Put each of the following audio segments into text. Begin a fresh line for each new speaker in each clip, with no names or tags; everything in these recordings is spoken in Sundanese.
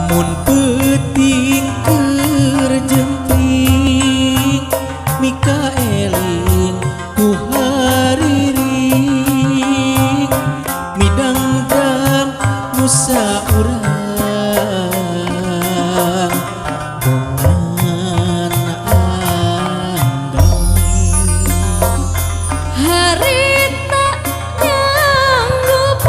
mun peuting keur jempling mika eling ku hariring midang-dang nusa urang bongan andang
harita nyanggupan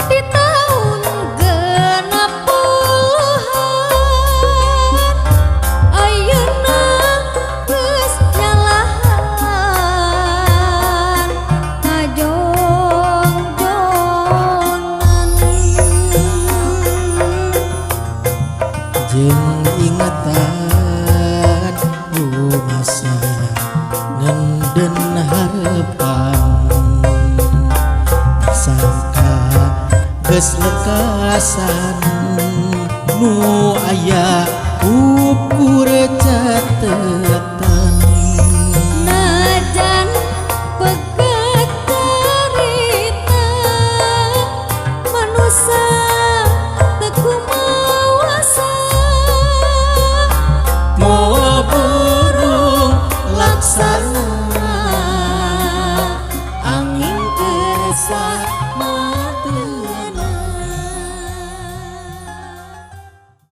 di tahun genep puluhan ayeuna geus nyalahan ngajongjonan
jeung ingatan masa ngenden harepan sangka geus lekasan nu aya ukur catet